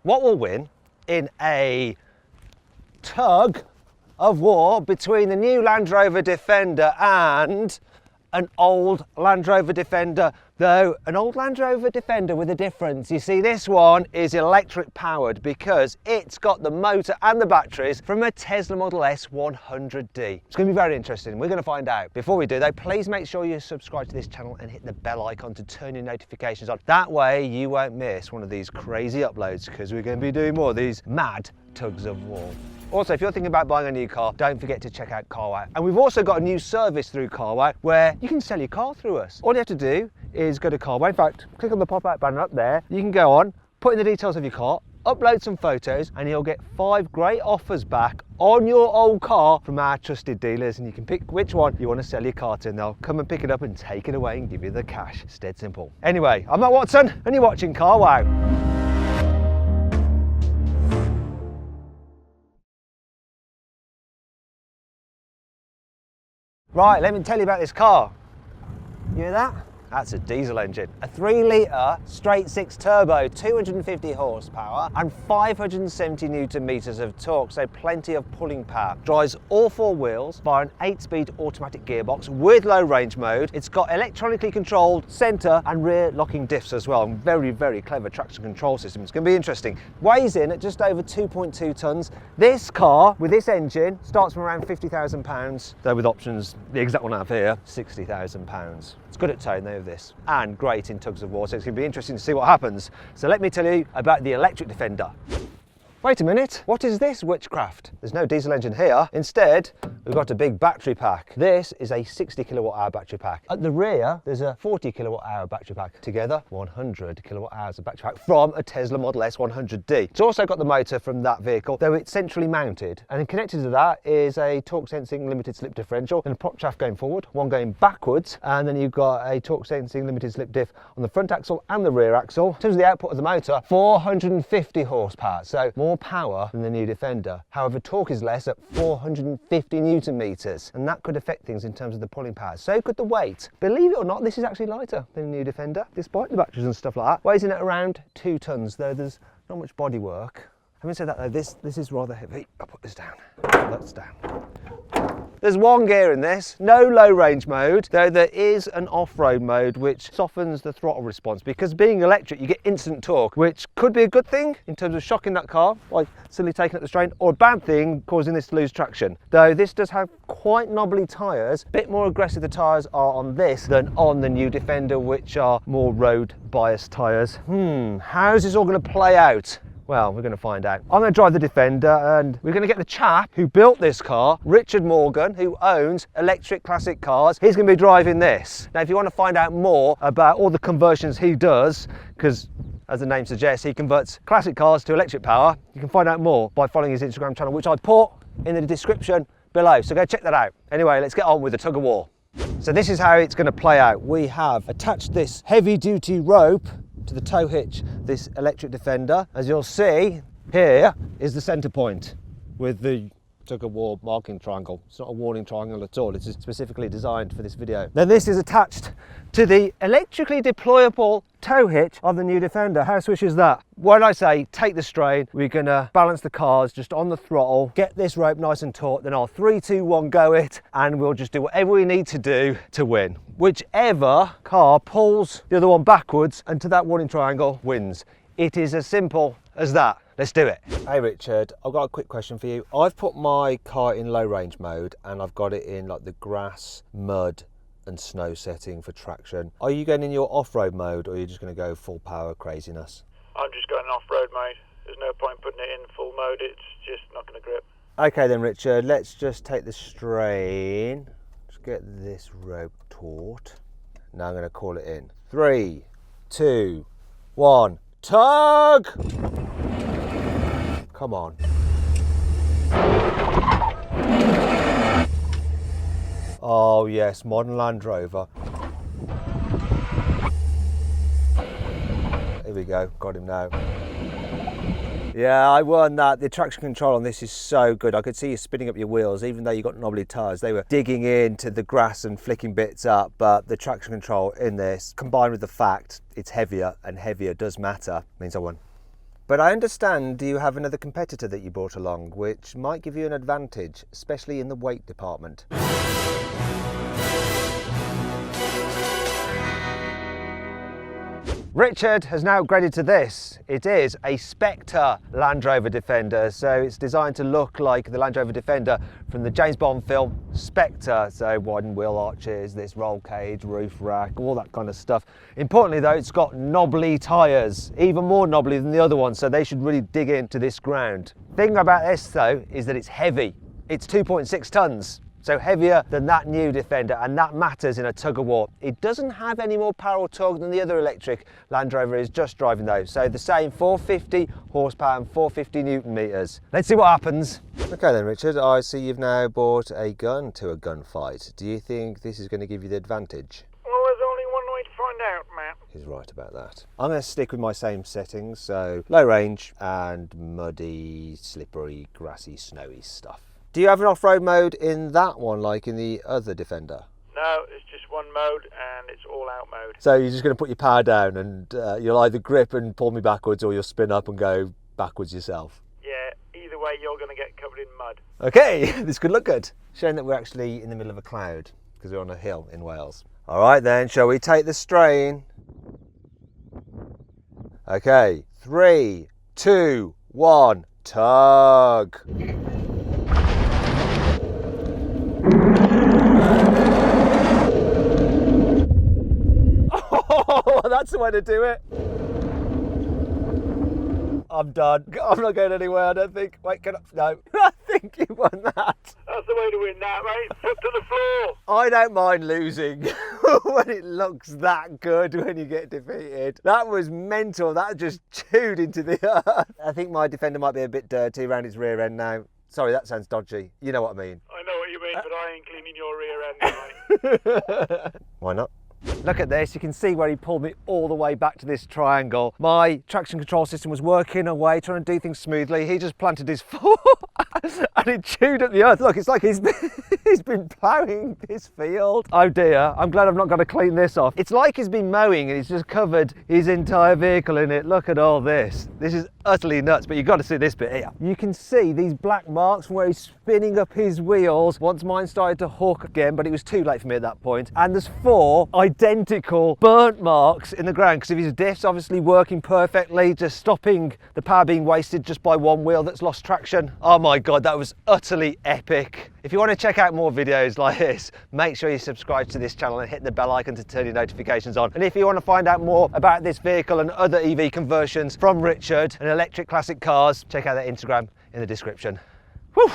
What will win in a tug of war between the new Land Rover Defender and an old Land Rover Defender, though an old Land Rover Defender with a difference. You see, this one is electric powered because it's got the motor and the batteries from a Tesla Model S 100D. It's going to be very interesting. We're going to find out. Before we do though, please make sure you subscribe to this channel and hit the bell icon to turn your notifications on. That way you won't miss one of these crazy uploads, because we're going to be doing more of these mad tugs of war. Also, if you're thinking about buying a new car, don't forget to check out CarWow. And we've also got a new service through CarWow where you can sell your car through us. All you have to do is go to CarWow. In fact, click on the pop-out banner up there. You can go on, put in the details of your car, upload some photos, and you'll get 5 great offers back on your old car from our trusted dealers, and you can pick which one you want to sell your car to, and they'll come and pick it up and take it away and give you the cash. It's dead simple. Anyway, I'm Matt Watson and you're watching CarWow. Right, let me tell you about this car. You hear that? That's a diesel engine. A 3-litre straight 6 turbo, 250 horsepower and 570 newton meters of torque, so plenty of pulling power. Drives all 4 wheels via an 8-speed automatic gearbox with low range mode. It's got electronically controlled centre and rear locking diffs as well. Very, very clever traction control system. It's going to be interesting. Weighs in at just over 2.2 tonnes. This car with this engine starts from around £50,000, though with options, the exact one I have here, £60,000. It's good at towing though, this, and great in tugs of war, so it's going to be interesting to see what happens. So let me tell you about the electric Defender. Wait a minute, what is this witchcraft? There's no diesel engine here. Instead, we've got a big battery pack. This is a 60 kilowatt hour battery pack. At the rear, there's a 40 kilowatt hour battery pack. Together, 100 kilowatt hours of battery pack from a Tesla Model S 100D. It's also got the motor from that vehicle, though it's centrally mounted. And connected to that is a torque sensing limited slip differential and a prop shaft going forward, one going backwards, and then you've got a torque sensing limited slip diff on the front axle and the rear axle. In terms of the output of the motor, 450 horsepower, so more power than the new Defender. However, torque is less at 450 newton meters, and that could affect things in terms of the pulling power. So could the weight. Believe it or not, this is actually lighter than the new Defender, despite the batteries and stuff like that. Weighs in at around 2 tons, though there's not much body work. Having said that though, this is rather heavy. I'll put this down. That's down. There's 1 gear in this, no low range mode, though there is an off-road mode which softens the throttle response, because being electric you get instant torque, which could be a good thing in terms of shocking that car by suddenly taking up the strain, or a bad thing causing this to lose traction. Though this does have quite knobbly tyres, a bit more aggressive the tyres are on this than on the new Defender, which are more road biased tyres. How's this all going to play out? Well, we're going to find out. I'm going to drive the Defender, and we're going to get the chap who built this car, Richard Morgan, who owns Electric Classic Cars. He's going to be driving this. Now, if you want to find out more about all the conversions he does, because as the name suggests, he converts classic cars to electric power, you can find out more by following his Instagram channel, which I put in the description below. So go check that out. Anyway, let's get on with the tug of war. So this is how it's going to play out. We have attached this heavy-duty rope to the tow hitch, this electric Defender. As you'll see, here is the center point with the tug of war marking triangle. It's not a warning triangle at all, it's specifically designed for this video. Then this is attached to the electrically deployable tow hitch of the new Defender. How swish is that? When I say take the strain, we're gonna balance the cars just on the throttle, get this rope nice and taut, then I'll 3, 2, 1 go it, and we'll just do whatever we need to do to win. Whichever car pulls the other one backwards and to that warning triangle wins. It is as simple as that. Let's do it. Hey Richard, I've got a quick question for you. I've put my car in low range mode and I've got it in like the grass, mud and snow setting for traction. Are you going in your off-road mode, or are you just going to go full power craziness? I'm just going off-road mode. There's no point putting it in full mode, it's just not going to grip. Okay then Richard, let's just take the strain. Just get this rope taut. Now I'm going to call it in. 3, 2, 1, tug! Come on. Oh yes, modern Land Rover. Here we go, got him now. Yeah, I won that. The traction control on this is so good. I could see you spinning up your wheels, even though you got knobbly tyres. They were digging into the grass and flicking bits up, but the traction control in this, combined with the fact it's heavier, and heavier does matter, means I won. But I understand you have another competitor that you brought along, which might give you an advantage, especially in the weight department. Richard has now upgraded to this. It is a Spectre Land Rover Defender, so it's designed to look like the Land Rover Defender from the James Bond film Spectre. So widen wheel arches, this roll cage, roof rack, all that kind of stuff. Importantly though, it's got knobbly tyres, even more knobbly than the other one, so they should really dig into this ground. Thing about this though is that it's heavy. It's 2.6 tonnes. So heavier than that new Defender, and that matters in a tug of war. It doesn't have any more power or torque than the other electric Land Rover is just driving though. So the same 450 horsepower and 450 Newton meters. Let's see what happens. Okay then Richard, I see you've now bought a gun to a gunfight. Do you think this is going to give you the advantage? Well, there's only one way to find out, Matt. He's right about that. I'm going to stick with my same settings, so low range and muddy, slippery, grassy, snowy stuff. Do you have an off-road mode in that one, like in the other Defender? No, it's just one mode and it's all out mode. So you're just going to put your power down and you'll either grip and pull me backwards, or you'll spin up and go backwards yourself? Yeah, either way you're going to get covered in mud. Okay, this could look good. Showing that we're actually in the middle of a cloud because we're on a hill in Wales. All right then, shall we take the strain? Okay, 3, 2, 1, tug. Oh, that's the way to do it. I'm done. I'm not going anywhere, I don't think. Wait, can I? No. I think you won that. That's the way to win that, mate. Foot to the floor. I don't mind losing when it looks that good when you get defeated. That was mental. That just chewed into the earth. I think my Defender might be a bit dirty around its rear end now. Sorry, that sounds dodgy. You know what I mean. I know what you mean, but I ain't cleaning your rear end, mate. Why not? Look at this, you can see where he pulled me all the way back to this triangle. My traction control system was working away, trying to do things smoothly. He just planted his foot and it chewed at the earth. Look, it's like he's been ploughing this field. Oh dear, I'm glad I've not got to clean this off. It's like he's been mowing and he's just covered his entire vehicle in it. Look at all this. This is utterly nuts, but you've got to see this bit here. You can see these black marks from where he's spinning up his wheels once mine started to hook again, but it was too late for me at that point. And there's 4 identical burnt marks in the ground because of his diffs obviously working perfectly, just stopping the power being wasted just by one wheel that's lost traction. Oh my God, that was utterly epic. If you want to check out more videos like this, make sure you subscribe to this channel and hit the bell icon to turn your notifications on. And if you want to find out more about this vehicle and other EV conversions from Richard and electric classic cars, check out their Instagram in the description. Whew.